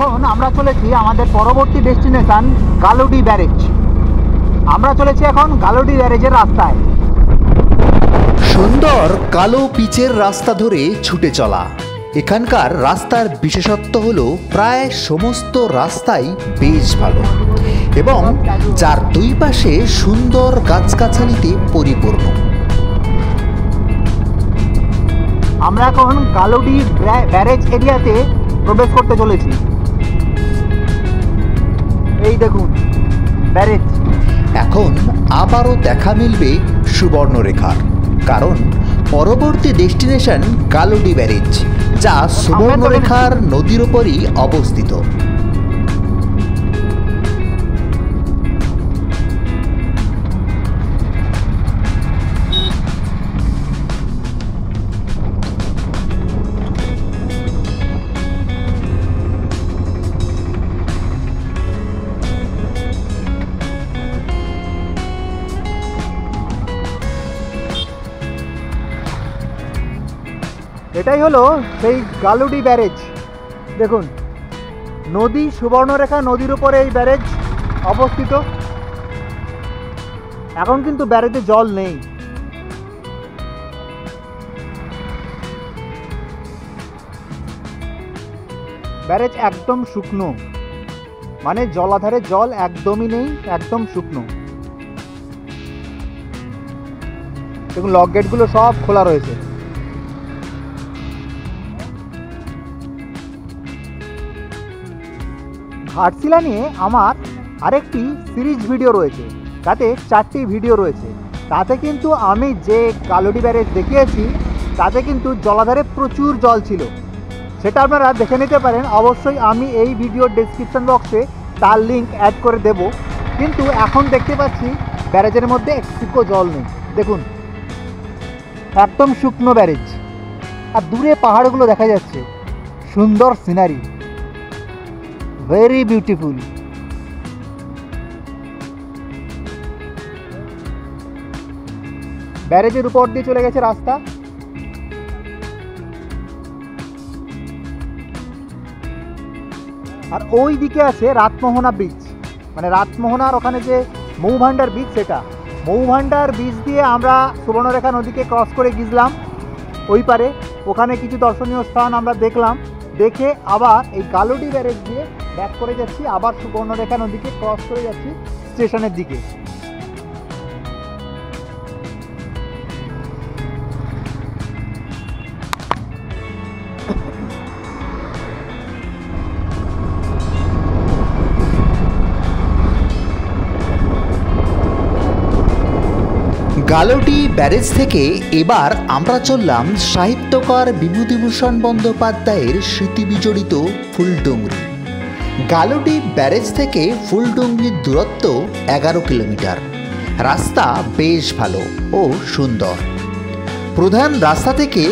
এখন আমরা চলেছি আমাদের পরবর্তী ডেস্টিনেশন গালুডিহ ব্যারেজ। আমরা চলেছি এখন গালুডিহ ব্যারেজের রাস্তায়। সুন্দর কালো পিচের রাস্তা ধরে ছুটে চলা। এখানকার রাস্তার বিশেষত্ব হলো প্রায় সমস্ত রাস্তাই বেশ ভালো এবং যার দুই পাশে সুন্দর গাছগাছালিতে পরিপূর্ণ। আমরা এখন গালুডিহ ব্যারেজ এরিয়াতে প্রবেশ করতে চলেছি। এই দেখুন ব্যারেজ। এখন আবারও দেখা মিলবে সুবর্ণরেখার, কারণ পরবর্তী ডেস্টিনেশন গালুডিহ ব্যারেজ, যা সুবর্ণরেখার নদীর উপরই অবস্থিত। এটাই হলো সেই গালুডিহ ব্যারেজ। দেখুন নদী, সুবর্ণরেখা নদীর উপরে এই ব্যারেজ অবস্থিত। এখন কিন্তু ব্যারেজে জল নেই। ব্যারেজ একদম শুকনো, মানে জলাধারে জল একদমই নেই, একদম শুকনো। দেখুন লক গেটগুলো সব খোলা রয়েছে। ঘাটশিলা নিয়ে আমার আরেকটি সিরিজ ভিডিও রয়েছে, তাতে 4টি ভিডিও রয়েছে। তাতে কিন্তু আমি যে গালুডিহ ব্যারেজ দেখিয়েছি তাতে কিন্তু জলাধারে প্রচুর জল ছিল, সেটা আপনারা দেখে নিতে পারেন। অবশ্যই আমি এই ভিডিওর ডেসক্রিপশন বক্সে তার লিঙ্ক অ্যাড করে দেব। কিন্তু এখন দেখতে পাচ্ছি ব্যারেজের মধ্যে একটুকু জল নেই। দেখুন একদম শুকনো ব্যারেজ, আর দূরে পাহাড়গুলো দেখা যাচ্ছে, সুন্দর সিনারি, ভেরি বিউটিফুল। ব্যারেজের উপর দিয়ে চলে গেছে রাস্তা। আর ওই দিকে আছে রাতমোহনা ব্রিজ, মানে রাতমোহনার ওখানে যে মৌভান্ডার ব্রিজ, সেটা মৌভান্ডার ব্রিজ দিয়ে আমরা সুবর্ণরেখা নদীকে ক্রস করে গেছিলাম ওই পারে। ওখানে কিছু দর্শনীয় স্থান আমরা দেখলাম, দেখে আবার এই গালুডিহ ব্যারেজ দিয়ে ব্যাক করে যাচ্ছি, আবার সুবর্ণরেখা নদীকে ক্রস করে যাচ্ছি স্টেশনের দিকে। গালুডিহ ব্যারেজ থেকে এবার আমরা চললাম সাহিত্যকার বিভূতিভূষণ বন্দ্যোপাধ্যায়ের স্মৃতিবিজড়িত ফুলডুংরি। গালুডিহ ব্যারেজ থেকে ফুলডুংরির দূরত্ব 11 কিলোমিটার। রাস্তা বেশ ভালো ও সুন্দর। প্রধান রাস্তা থেকে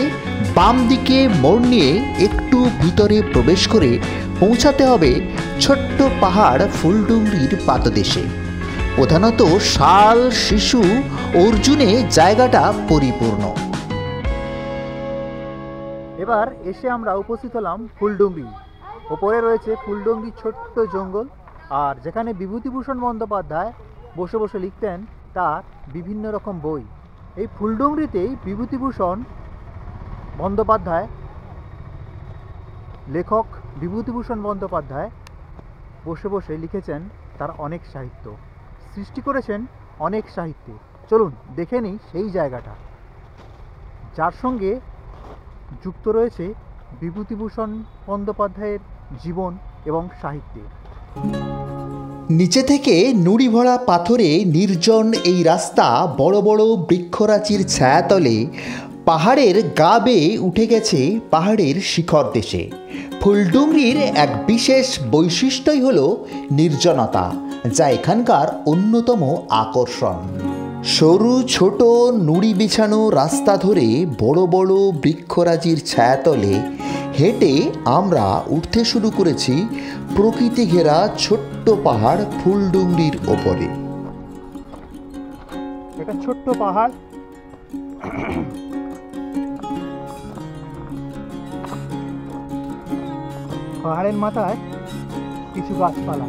বাম দিকে মোড় নিয়ে একটু ভিতরে প্রবেশ করে পৌঁছাতে হবে ছোট্ট পাহাড় ফুলডুংরির পাদদেশে। প্রধানত শাল, শিশু, অর্জুনে জায়গাটা পরিপূর্ণ। এবার এসে আমরা উপস্থিত হলাম ফুলডুংরি। ওপরে রয়েছে ফুলডুংরির ছোট্ট জঙ্গল, আর যেখানে বিভূতিভূষণ বন্দ্যোপাধ্যায় বসে বসে লিখতেন তার বিভিন্ন রকম বই। এই ফুলডুংরিতেই বিভূতিভূষণ বন্দ্যোপাধ্যায়, লেখক বিভূতিভূষণ বন্দ্যোপাধ্যায় বসে বসে লিখেছেন তার অনেক সাহিত্য, সৃষ্টি করেছেন অনেক সাহিত্যে। চলুন দেখে নিই সেই জায়গাটা, যার সঙ্গে যুক্ত রয়েছে বিভূতিভূষণ বন্দ্যোপাধ্যায়ের জীবন এবং সাহিত্যে। নিচে থেকে নুড়ি ভরা পাথরে নির্জন এই রাস্তা বড় বড় বৃক্ষরাজির ছায়াতলে পাহাড়ের গা বেয়ে উঠে গেছে পাহাড়ের শিখর দেশে। ফুলডুংরির এক বিশেষ বৈশিষ্ট্যই হলো নির্জনতা, যা এখানকার অন্যতম আকর্ষণ। সরু ছোট নুড়ি বিছানো রাস্তা ধরে বড় বড় বৃক্ষরাজির ছায়াতলে হেঁটে আমরা উঠতে শুরু করেছি প্রকৃতি ঘেরা ছোট্ট পাহাড় ফুলডুংরির ওপরে। এটা ছোট্ট পাহাড়, পাহাড়ের মাথায় কিছু গাছপালা,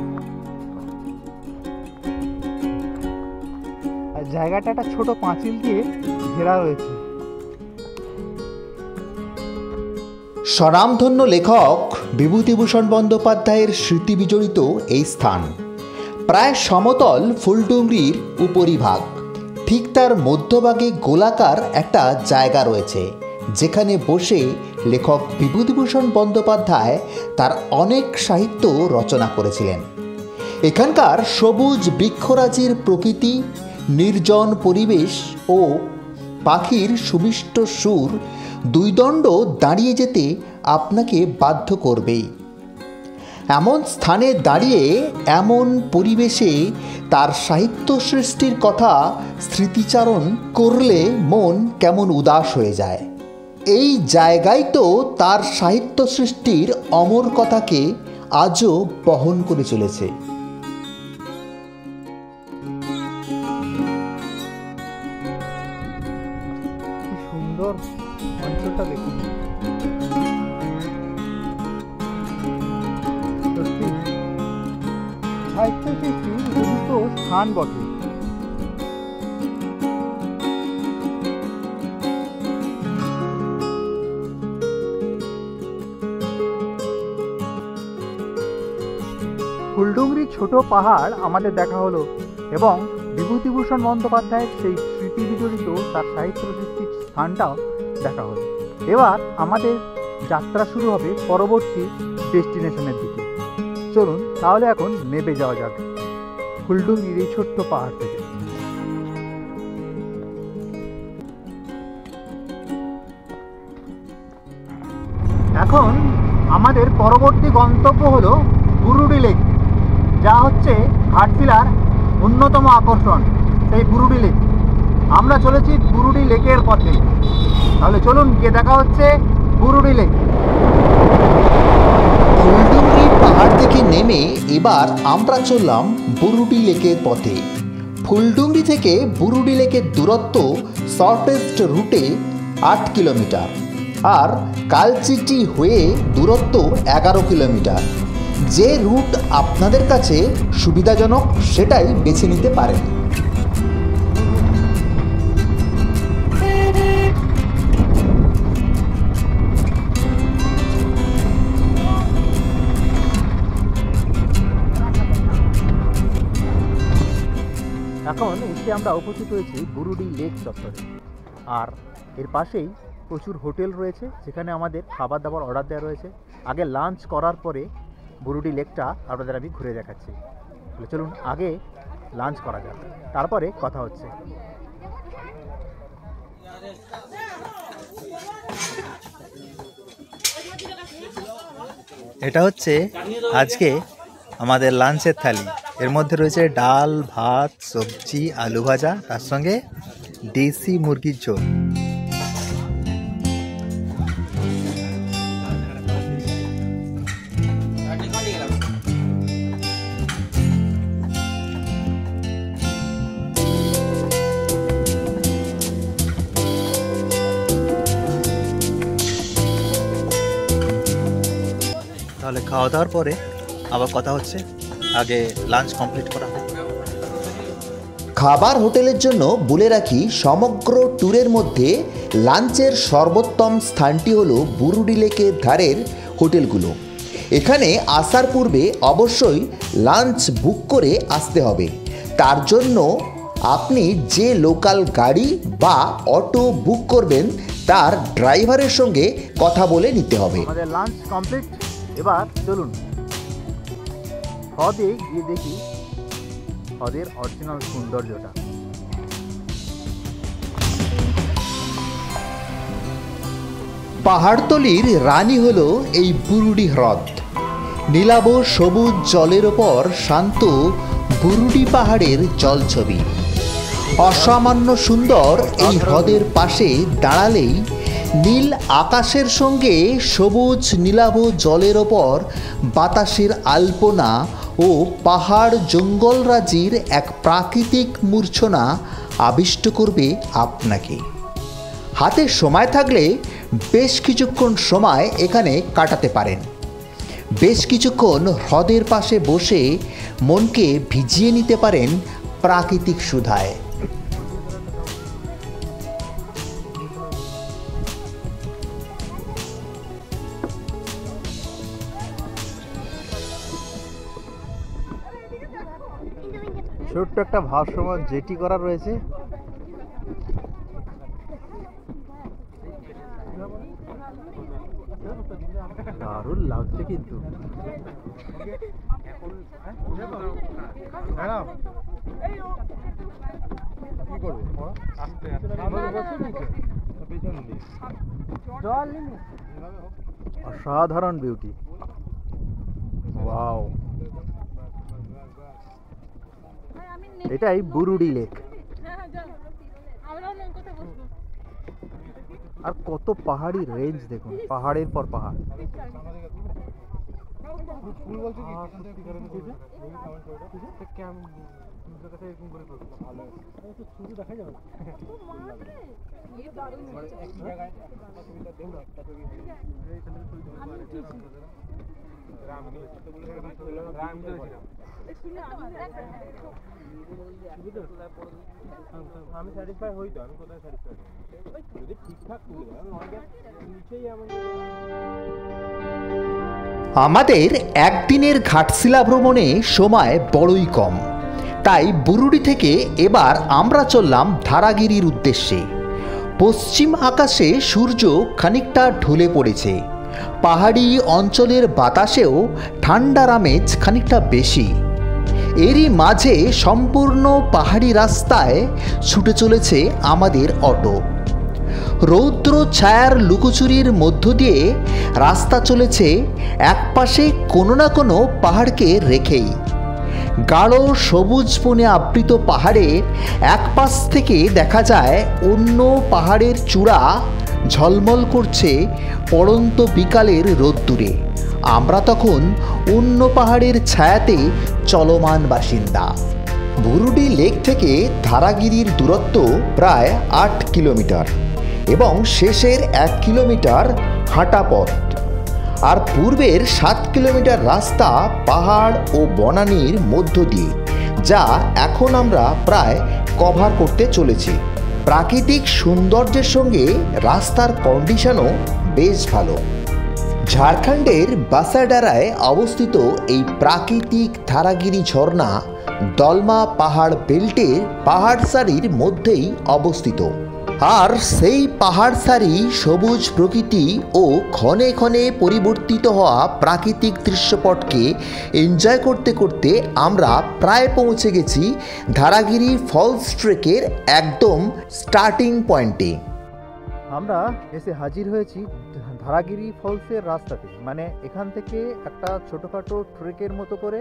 আর জায়গাটা একটা ছোট পাঁচিল দিয়ে ঘেরা রয়েছে। স্বনামধন্য লেখক বিভূতিভূষণ বন্দ্যোপাধ্যায়ের স্মৃতি বিজড়িত এই স্থান প্রায় সমতল ফুলডুংরির উপরিভাগ। ঠিক তার মধ্যভাগে গোলাকার একটা জায়গা রয়েছে, যেখানে বসে লেখক বিভূতিভূষণ বন্দ্যোপাধ্যায় তার অনেক সাহিত্য রচনা করেছিলেন। এখানকার সবুজ বৃক্ষরাজির প্রকৃতি, নির্জন পরিবেশ ও পাখির সুমিষ্ট সুর দুইদণ্ড দাঁড়িয়ে যেতে আপনাকে বাধ্য করবেই। এমন স্থানে দাঁড়িয়ে এমন পরিবেশে তার সাহিত্য সৃষ্টির কথা স্মৃতিচারণ করলে মন কেমন উদাস হয়ে যায়। এই জায়গায় তো তার সাহিত্য সৃষ্টির অমর কথাকে আজও বহন করে চলেছে। কি সুন্দর অঞ্চলটা দেখুন। সত্যি সাহিত্য সৃষ্টির উপযুক্ত স্থান বটে। ফুলডুংরি ছোট পাহাড় আমাদের দেখা হলো এবং বিভূতিভূষণ বন্দ্যোপাধ্যায়ের সেই স্মৃতি বিজড়িত তার সাহিত্য সৃষ্টির স্থানটাও দেখা হলো। এবার আমাদের যাত্রা শুরু হবে পরবর্তী ডেস্টিনেশনের দিকে। চলুন তাহলে এখন নেমে যাওয়া যাক ফুলডুংরির এই ছোট্ট পাহাড় থেকে। এখন আমাদের পরবর্তী গন্তব্য হলো বুরুডি লেক, যা হচ্ছে ঘাটশিলার অন্যতম আকর্ষণ। সেই বুরুডি লেক, আমরা চলেছি বুরুডি লেকের পথে। তাহলে চলুন গিয়ে দেখা হচ্ছে বুরুডি লেক। ফুলডুংরি পাহাড় থেকে নেমে এবার আমরা চললাম বুরুডি লেকের পথে। ফুলডুংরি থেকে বুরুডি লেকের দূরত্ব শর্টেস্ট রুটে 8 কিলোমিটার আর কালচিটি হয়ে দূরত্ব 11 কিলোমিটার। যে রুট আপনাদের কাছে সুবিধাজনক সেটাই বেছে নিতে পারেন। এখন এসে আমরা উপস্থিত হয়েছি বুরুডি লেক চত্বরে, আর এর পাশেই প্রচুর হোটেল রয়েছে যেখানে আমাদের খাবার দাবার অর্ডার দেওয়া রয়েছে। আগে লাঞ্চ করার পরে বুরুডি লেকটা আপনাদের আমি ঘুরে দেখাচ্ছি। তাহলে চলুন আগে লাঞ্চ করা যাক, তারপরে কথা হচ্ছে। এটা হচ্ছে আজকে আমাদের লাঞ্চের থালি। এর মধ্যে রয়েছে ডাল, ভাত, সবজি, আলু ভাজা, তার সঙ্গে দেশি মুরগির ঝোল। তাহলে খাওয়া দাওয়ার পরে আবার কথা হচ্ছে, আগে লাঞ্চ কমপ্লিট করা হয়। খাবার হোটেলের জন্য বলে রাখি, সমগ্র ট্যুরের মধ্যে লাঞ্চের সর্বোত্তম স্থানটি হলো বুরুডি লেকের ধারের হোটেলগুলো। এখানে আসার পূর্বে অবশ্যই লাঞ্চ বুক করে আসতে হবে। তার জন্য আপনি যে লোকাল গাড়ি বা অটো বুক করবেন তার ড্রাইভারের সঙ্গে কথা বলে নিতে হবে। আমাদের লাঞ্চ কমপ্লিট, এবার চলুন হ্রদে গিয়ে দেখি হ্রদের অরিজিনাল সৌন্দর্যটা। পাহাড়তলির রানী হলো এই বুরুডি হ্রদ। নীলাভ সবুজ জলের ওপর শান্ত বুরুডি পাহাড়ের জলছবি। অসামান্য সুন্দর এই হ্রদের পাশে দাঁড়ালেই নীল আকাশের সঙ্গে সবুজ নীলাভ জলের ওপর বাতাসের আলপনা ও পাহাড় জঙ্গলরাজির এক প্রাকৃতিক মূর্ছনা আবিষ্ট করবে আপনাকে। হাতে সময় থাকলে বেশ কিছুক্ষণ সময় এখানে কাটাতে পারেন। বেশ কিছুক্ষণ হ্রদের পাশে বসে মনকে ভিজিয়ে নিতে পারেন প্রাকৃতিক সুধায়। ছোট্ট একটা ভাসমান জেটি করা রয়েছে। দারুণ লাগছে কিন্তু। অসাধারণ বিউটি। ওয়াও, এটাই বুরুডি লেক। আর কত পাহাড়ি রেঞ্জ দেখুন, পাহাড়ের পর পাহাড়। আমি স্যাটিসফাই হই তো, আমি কোথায় স্যাটিসফাই যদি ঠিকঠাক তুলে নিচেই আমাদের একদিনের ঘাটশিলা ভ্রমণে সময় বড়ই কম, তাই বুরুডি থেকে এবার আমরা চললাম ধারাগিরির উদ্দেশ্যে। পশ্চিম আকাশে সূর্য খানিকটা ঢলে পড়েছে, পাহাড়ি অঞ্চলের বাতাসেও ঠান্ডার আমেজ খানিকটা বেশি। এরই মাঝে সম্পূর্ণ পাহাড়ি রাস্তায় ছুটে চলেছে আমাদের অটো। রৌদ্র ছায়ার লুকোচুরির মধ্য দিয়ে রাস্তা চলেছে একপাশে কোনো না কোনো পাহাড়কে রেখেই। গাঢ় সবুজ বনে আবৃত পাহাড়ের এক পাশ থেকে দেখা যায় অন্য পাহাড়ের চূড়া ঝলমল করছে পড়ন্ত বিকালের রোদ্দুরে। আমরা তখন অন্য পাহাড়ের ছায়াতে চলমান বাসিন্দা। বুরুডি লেক থেকে ধারাগিরির দূরত্ব প্রায় 8 কিলোমিটার এবং শেষের 1 কিলোমিটার হাঁটা পথ। আর পূর্বের 7 কিলোমিটার রাস্তা পাহাড় ও বনানীর মধ্য দিয়ে, যা এখন আমরা প্রায় কভার করতে চলেছি। প্রাকৃতিক সৌন্দর্যের সঙ্গে রাস্তার কন্ডিশনও বেশ ভালো। ঝাড়খণ্ডের বাসাডারায় অবস্থিত এই প্রাকৃতিক ধারাগিরি ঝর্ণা দলমা পাহাড় বেল্টের পাহাড় সারির মধ্যেই অবস্থিত। আর সেই পাহাড় সারি, সবুজ প্রকৃতি ও ক্ষণে ক্ষণে পরিবর্তিত হওয়া প্রাকৃতিক দৃশ্যপটকে এনজয় করতে করতে আমরা প্রায় পৌঁছে গেছি ধারাগিরি ফলস ট্রেকের একদম স্টার্টিং পয়েন্টে। আমরা এসে হাজির হয়েছি ধারাগিরি ফলসের রাস্তাতে। মানে এখান থেকে একটা ছোটোখাটো ট্রেকের মতো করে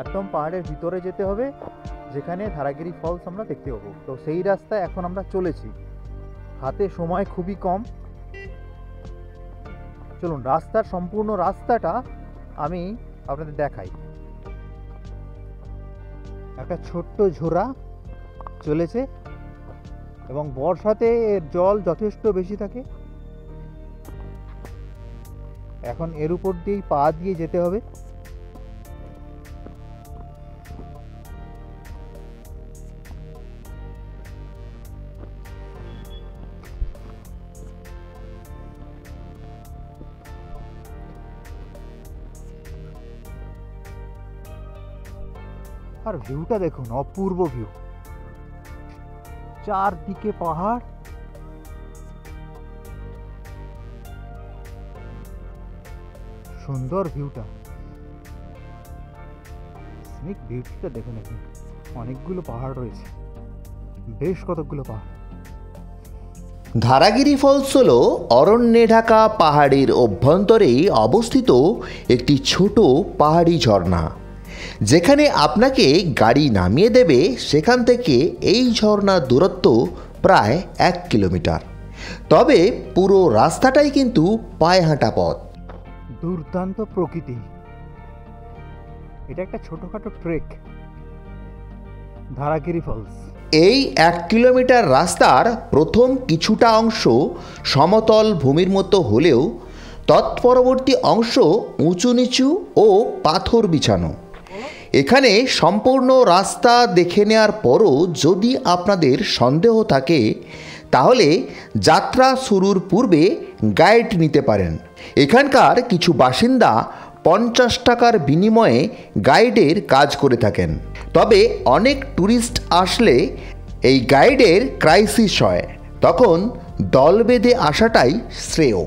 একদম পাহাড়ের ভিতরে যেতে হবে, যেখানে ধারাগিরি ফলস আমরা দেখতে পাবো। তো সেই রাস্তায় এখন আমরা চলেছি, হাতে সময় খুবই কম। চলুন রাস্তার সম্পূর্ণ রাস্তাটা আমি আপনাদের দেখাই। একটা ছোট্ট ঝোড়া চলেছে এবং বর্ষাতে এর জল যথেষ্ট বেশি থাকে। এখন এর উপর দিয়েই পা দিয়ে যেতে হবে। আর ভিউটা দেখুন, অপূর্ব ভিউ, চারদিকে পাহাড়। সুন্দর ভিউটা, স্নিক ভিউটা দেখুন। এখন অনেকগুলো পাহাড় রয়েছে, বেশ কতগুলো পাহাড়। ধারাগিরি ফলস হল অরণ্যে ঢাকা পাহাড়ের অভ্যন্তরেই অবস্থিত একটি ছোট পাহাড়ি ঝর্ণা, যেখানে আপনাকে গাড়ি নামিয়ে দেবে। সেখান থেকে এই ঝর্ণার দূরত্ব প্রায় 1 কিলোমিটার। তবে পুরো রাস্তাটাই কিন্তু পায়ে হাঁটা পথ। দুর্দান্ত প্রকৃতি। এটা একটা ছোটখাটো ট্রেক, ধারাগিরি ফলস। এই 1 কিলোমিটার রাস্তার প্রথম কিছুটা অংশ সমতল ভূমির মতো হলেও তৎপরবর্তী অংশ উঁচু নিচু ও পাথর বিছানো। এখানে সম্পূর্ণ রাস্তা দেখে নেওয়ার পরও যদি আপনাদের সন্দেহ থাকে তাহলে যাত্রা শুরুর পূর্বে গাইড নিতে পারেন। এখানকার কিছু বাসিন্দা 50 টাকার বিনিময়ে গাইডের কাজ করে থাকেন। তবে অনেক ট্যুরিস্ট আসলে এই গাইডের ক্রাইসিস হয়, তখন দল বেঁধে আসাটাই শ্রেয়।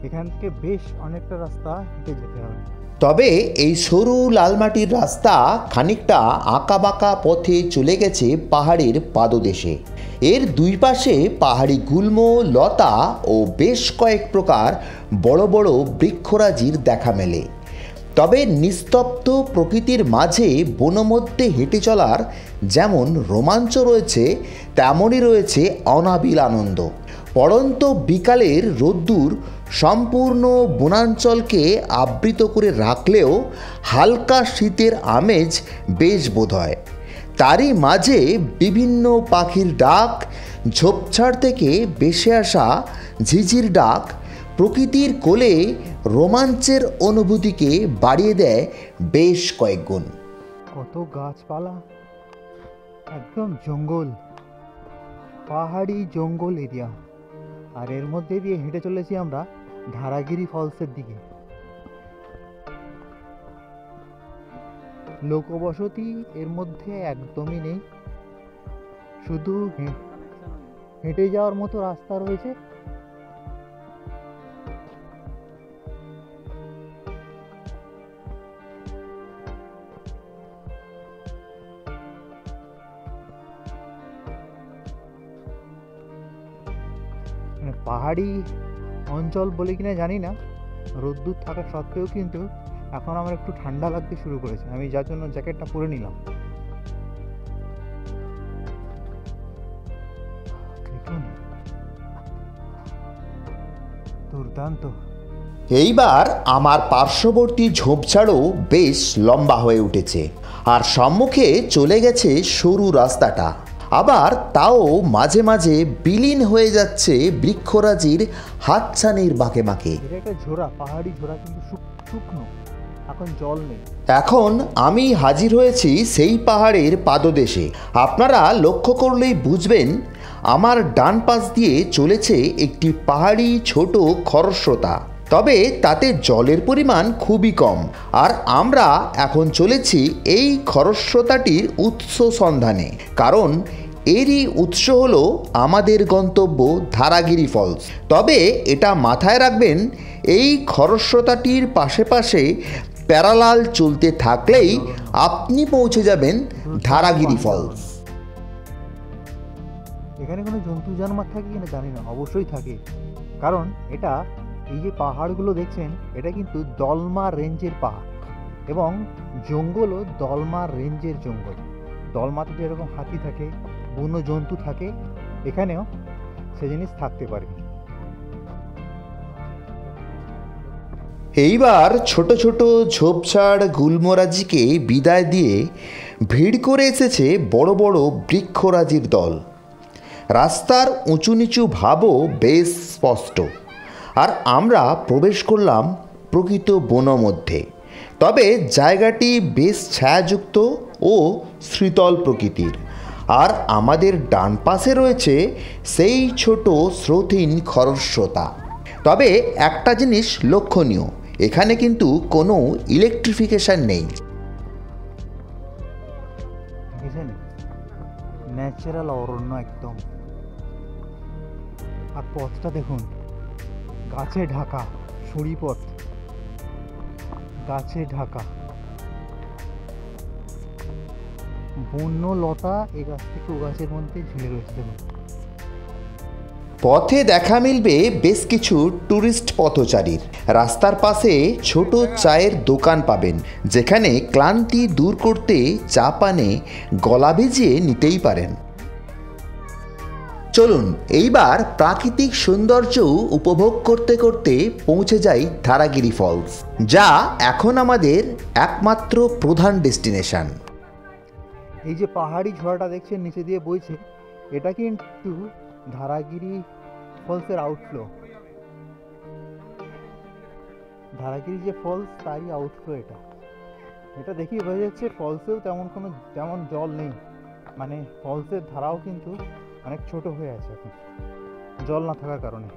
এখান থেকে বেশ অনেকটা রাস্তা হেঁটে যেতে হবে। তবে এই সরু লালমাটির রাস্তা খানিকটা আঁকাবাঁকা পথে চলে গেছে পাহাড়ের পাদদেশে। এর দুই পাশে পাহাড়ি গুল্ম, লতা ও বেশ কয়েক প্রকার বড় বড় বৃক্ষরাজির দেখা মেলে। তবে নিস্তব্ধ প্রকৃতির মাঝে বনমধ্যে হেঁটে চলার যেমন রোমাঞ্চ রয়েছে, তেমনই রয়েছে অনাবিল আনন্দ। পড়ন্ত বিকালের রোদ্দুর সম্পূর্ণ বনাঞ্চলকে আবৃত করে রাখলেও হালকা শীতের আমেজ বেশ বোধ হয়। তারই মাঝে বিভিন্ন পাখির ডাক, ঝোপঝাড় থেকে ভেসে আসা ঝিঝির ডাক প্রকৃতির কোলে রোমাঞ্চের অনুভূতিকে বাড়িয়ে দেয় বেশ কয়েক গুণ। কত গাছপালা, একদম জঙ্গল, পাহাড়ি জঙ্গল এরিয়া। আর এর মধ্যে দিয়ে হেঁটে চলেছি আমরা ধারাগিরি ফলসের দিকে। লোকবসতি এর মধ্যে একদমই নেই, শুধু হেঁটে যাওয়ার মতো রাস্তা রয়েছে। পাহাড়ি অঞ্চল বলে কিনা জানি না, রোদ্দুর থাকা সত্ত্বেও কিন্তু এখন আমার একটু ঠান্ডা লাগতে শুরু করেছে, আমি যার জন্য জ্যাকেটটা পরে নিলাম। দুর্দান্ত। এইবার আমার পার্শ্ববর্তী ঝোপঝাড়ও বেশ লম্বা হয়ে উঠেছে, আর সম্মুখে চলে গেছে সরু রাস্তাটা। আবার তাও মাঝে মাঝে বিলীন হয়ে যাচ্ছে বৃক্ষরাজির হাতছানির বাঁকে বাঁকে। এটা একটা ঝোড়া, পাহাড়ি ঝোড়া, কিন্তু শুকনো, এখন জল নেই। এখন আমি হাজির হয়েছি সেই পাহাড়ের পাদদেশে। আপনারা লক্ষ্য করলেই বুঝবেন আমার ডান পাশ দিয়ে চলেছে একটি পাহাড়ি ছোট খরস্রোতা। তবে তাতে জলের পরিমাণ খুবই কম। আর আমরা এখন চলেছি এই খরস্রোতাটির উৎস সন্ধানে, কারণ এরই উৎস হলো আমাদের গন্তব্য ধারাগিরি ফলস। তবে এটা মাথায় রাখবেন, এই খরস্রোতাটির পাশে পাশে প্যারালাল চলতে থাকলেই আপনি পৌঁছে যাবেন ধারাগিরি ফলস। এখানে কোনো জন্তু জানোয়ার থাকে কিনা জানি না, অবশ্যই থাকে, কারণ এটা এই যে পাহাড়গুলো দেখছেন এটা কিন্তু দলমা রেঞ্জের পাহাড়, এবং জঙ্গলও দলমা রেঞ্জের জঙ্গল। দলমাতে যেরকম হাতি থাকে, বন্য জন্তু থাকে, এখানেও সে জিনিস থাকতে পারে। এইবার ছোট ছোট ঝোপঝাড় গুলমরাজিকে বিদায় দিয়ে ভিড় করে এসেছে বড় বড় বৃক্ষরাজির দল। রাস্তার উঁচু নিচু ভাবও বেশ স্পষ্ট, আর আমরা প্রবেশ করলাম প্রকৃত বন মধ্যে। তবে জায়গাটি বেশ ছায়াযুক্ত ও শীতল প্রকৃতির। আর আমাদের ডান পাশে রয়েছে সেই ছোট স্রোতহীন খরস্রোতা। তবে একটা জিনিস লক্ষণীয়, এখানে কিন্তু কোনো ইলেকট্রিফিকেশন নেই। ন্যাচারাল অরণ্য একদম। আর পথটা দেখুন, গাছে ঢাকা, সরু পথ, গাছে ঢাকা, বন্য লতা এ গাছ থেকে ও গাছের মধ্যে ঝুলে রয়েছে। দেখুন, পথে দেখা মিলবে বেশ কিছু ট্যুরিস্ট পথচারীর। রাস্তার পাশে ছোট চায়ের দোকান পাবেন, যেখানে ক্লান্তি দূর করতে চা পানে গলা ভিজিয়ে নিতেই পারেন। চলুন এইবার প্রাকৃতিক সৌন্দর্য উপভোগ করতে করতে পৌঁছে যাই ধারাগিরি ফলস, যা এখন আমাদের একমাত্র প্রধান ডেস্টিনেশন। এই যে পাহাড়ি ঝড়টা দেখছেন নিচে দিয়ে বইছে, এটা কিন্তু ধারাগিরি ফলসের আউটফ্লো। ধারাগিরি যে ফলস তারই আউটফ্লো এটা। এটা দেখেই বোঝা যাচ্ছে ফলসেও তেমন জল নেই, মানে ফলসের ধারাও কিন্তু অনেক ছোট হয়ে আছে এখন জল না থাকার কারণে।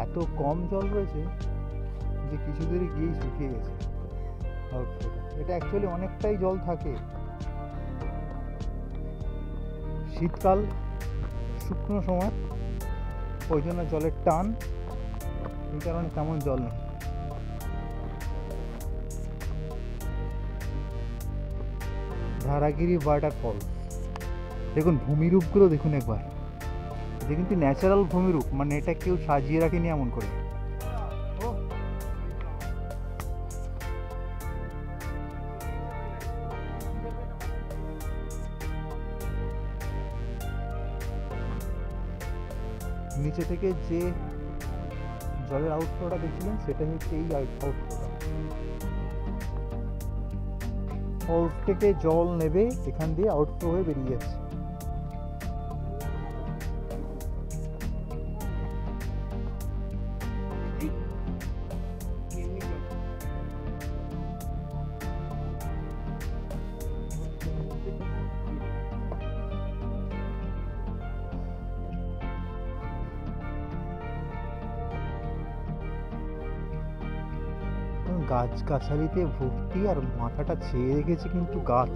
এত কম জল রয়েছে যে কিছু দূরে গিয়েই শুকিয়ে গেছে আউটফ্লোটা। এটা অ্যাকচুয়ালি অনেকটাই জল থাকে, শীতকাল শুকনো সময় ওই জন্য জলের টান, এই কারণে তেমন জল নেই। ধারাগিরি ওয়াটারফল দেখুন, ভূমিরূপগুলো দেখুন একবার, এটা কিন্তু ন্যাচারাল ভূমিরূপ, মানে এটা কেউ সাজিয়ে রাখেনি এমন করে। নিচে থেকে যে জলের আউটফ্লোটা দেখছিলেন সেটা হচ্ছে এই আউটফ্লোটা। ফলস থেকে জল নেবে এখান দিয়ে আউটফ্লো হয়ে বেরিয়ে যাচ্ছে। গাছগাছালিতে ভর্তি, আর মাথাটা ছেয়ে রেখেছে কিন্তু গাছ।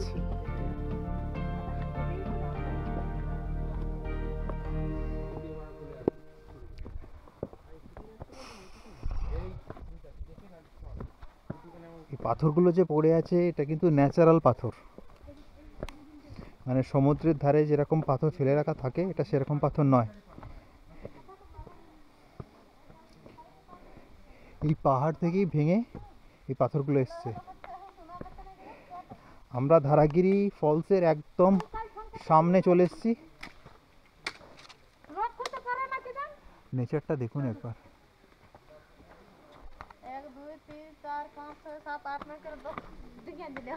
এই পাথরগুলো যে পড়ে আছে এটা কিন্তু ন্যাচারাল পাথর, মানে সমুদ্রের ধারে যেরকম পাথর ফেলে রাখা থাকে এটা সেরকম পাথর নয়। এই পাহাড় থেকেই ভেঙে এই পাথরগুলো এসছে। আমরা ধারাগিরি ফলসের একদম সামনে চলে এসেছি। নেচারটা দেখুন একবার, 1 2 3 4 5 6 7 8 9 করে 10 দিকে দিলে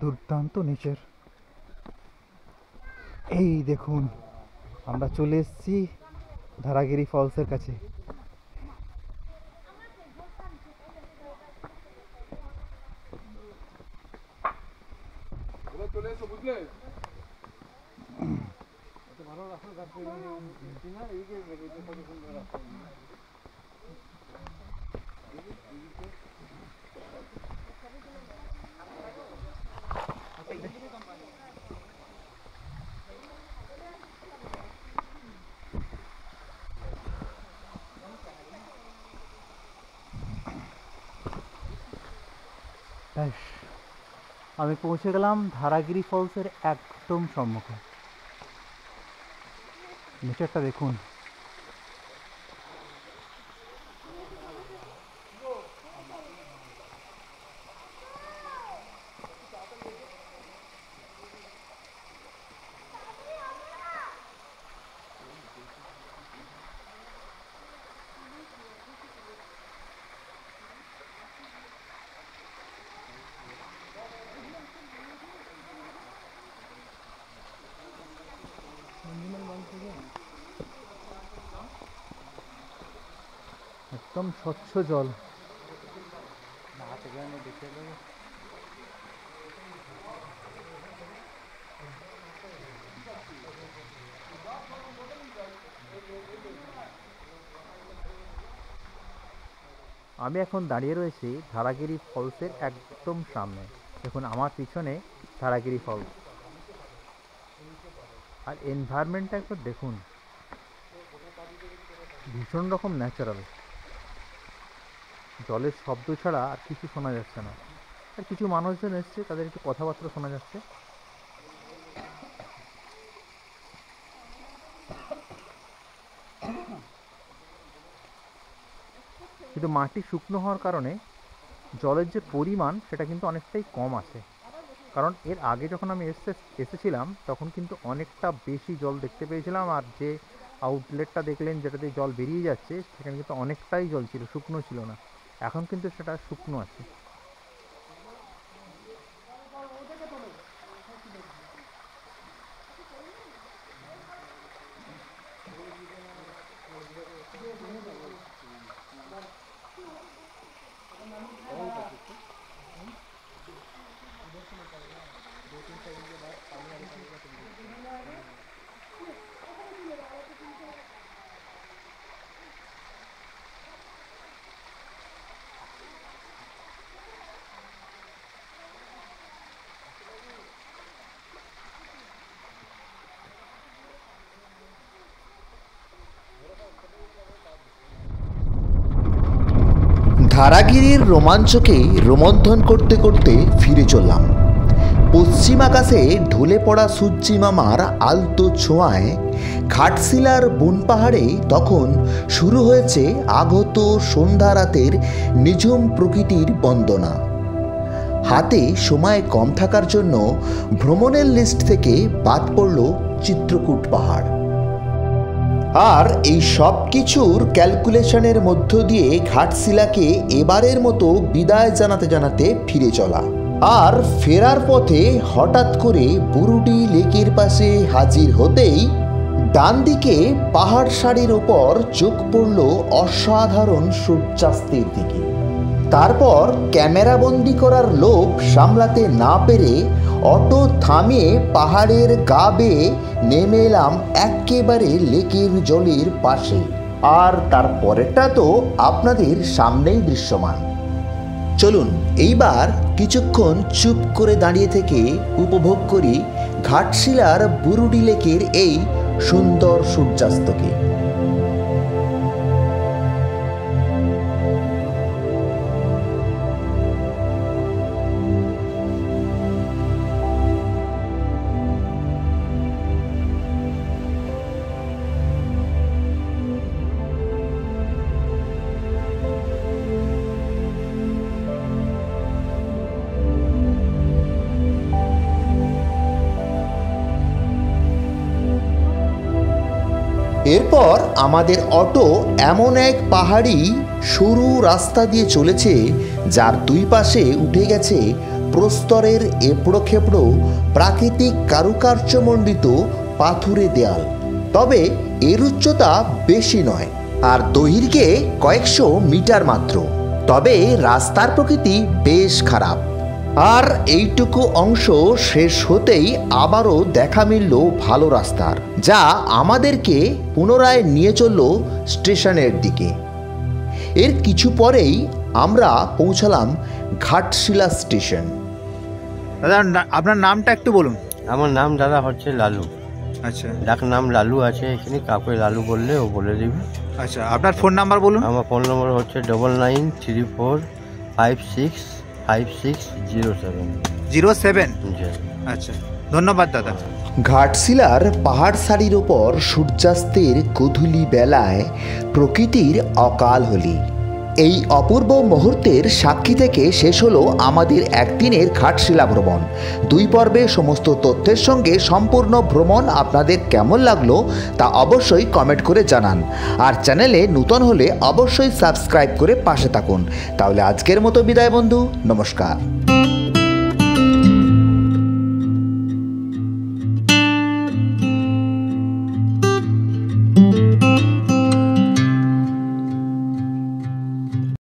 দুর্দান্ত নেচার। এই দেখুন আমরা চলে এসেছি ধারাগিরি ফলসের কাছে। চলে এসো, বুঝলে? আমি পৌঁছে গেলাম ধারাগিরি ফলসের একদম সম্মুখে। নেচারটা দেখুন, একদম স্বচ্ছ জল। আমি এখন দাঁড়িয়ে রয়েছি ধারাগিরি ফলসের একদম সামনে। দেখুন আমার পিছনে ধারাগিরি ফলস, আর এনভায়রনমেন্টটা একবার দেখুন, ভীষণ রকম ন্যাচারাল। জলের শব্দ ছাড়া আর কিছু শোনা যাচ্ছে না। আর কিছু মানুষজন এসছে, তাদের একটু কথাবার্তা শোনা যাচ্ছে। কিন্তু মাটি শুকনো হওয়ার কারণে জলের যে পরিমাণ সেটা কিন্তু অনেকটাই কম আছে। কারণ এর আগে যখন আমি এসেছিলাম তখন কিন্তু অনেকটা বেশি জল দেখতে পেয়েছিলাম, আর যে আউটলেটটা দেখলেন যেটা দিয়ে জল বেরিয়ে যাচ্ছে সেখানে কিন্তু অনেকটাই জল ছিল, শুকনো ছিল না। এখন কিন্তু সেটা শুকনো আছে। ধারাগিরির রোমাঞ্চকে রোমন্থন করতে করতে ফিরে চললাম। পশ্চিম আকাশে ঢলে পড়া সূর্যি মামার আলতো ছোঁয়ায় ঘাটশিলার বন পাহাড়ে তখন শুরু হয়েছে আগত সন্ধ্যা রাতের নিঝুম প্রকৃতির বন্দনা। হাতে সময় কম থাকার জন্য ভ্রমণের লিস্ট থেকে বাদ পড়ল চিত্রকূট পাহাড়। আর এই সব কিছুর ক্যালকুলেশনের মধ্য দিয়ে ঘাটশিলাকে এবারের মতো বিদায় জানাতে জানাতে ফিরে চলা। আর ফেরার পথে হঠাৎ করে বুরুডি লেকের পাশে হাজির হতেই ডান দিকে পাহাড় সারির ওপর চোখ পড়ল অসাধারণ সূর্যাস্তের দিকে। তারপর ক্যামেরাবন্দি করার লোভ সামলাতে না পেরে অটো থামিয়ে পাহাড়ের গা বেয়ে নেমে এলাম একেবারে লেকের জলের পাশে। আর তারপরেরটা তো আপনাদের সামনেই দৃশ্যমান। চলুন এইবার কিছুক্ষণ চুপ করে দাঁড়িয়ে থেকে উপভোগ করি ঘাটশিলার বুরুডি লেকের এই সুন্দর সূর্যাস্তকে। এরপর আমাদের অটো এমন এক পাহাড়ি সরু রাস্তা দিয়ে চলেছে যার দুই পাশে উঠে গেছে প্রস্তরের এবড়ো খেবড়ো প্রাকৃতিক কারুকার্যমণ্ডিত পাথুরে দেয়াল। তবে এর উচ্চতা বেশি নয় আর দৈর্ঘ্যে কয়েকশো মিটার মাত্র। তবে রাস্তার প্রকৃতি বেশ খারাপ। আর এইটুকু অংশ শেষ হতেই আবারও দেখা মিলল ভালো রাস্তার, যা আমাদেরকে পুনরায় নিয়ে চলল স্টেশনের দিকে। এর কিছু পরেই আমরা পৌঁছালাম ঘাটশিলা স্টেশন। দাদা আপনার নামটা একটু বলুন। আমার নাম দাদা হচ্ছে লালু। আচ্ছা, ডাক নাম লালু আছে এখানে, কাউকে লালু বললে ও বলে দিবে। আচ্ছা, আপনার ফোন নাম্বার বলুন। আমার ফোন নম্বর হচ্ছে 9934565607। 07। আচ্ছা, ধন্যবাদ দাদা। ঘাটশিলার পাহাড় সারির ওপর সূর্যাস্তের গোধূলি বেলায় প্রকৃতির অকাল হোলি। এই অপূর্ব মুহূর্তের সাক্ষী থেকে শেষ হলো আমাদের একদিনের ঘাটশিলা ভ্রমণ। 2 পর্বে সমস্ত তথ্যের সঙ্গে সম্পূর্ণ ভ্রমণ আপনাদের কেমন লাগলো তা অবশ্যই কমেন্ট করে জানান। আর চ্যানেলে নূতন হলে অবশ্যই সাবস্ক্রাইব করে পাশে থাকুন। তাহলে আজকের মতো বিদায় বন্ধু, নমস্কার।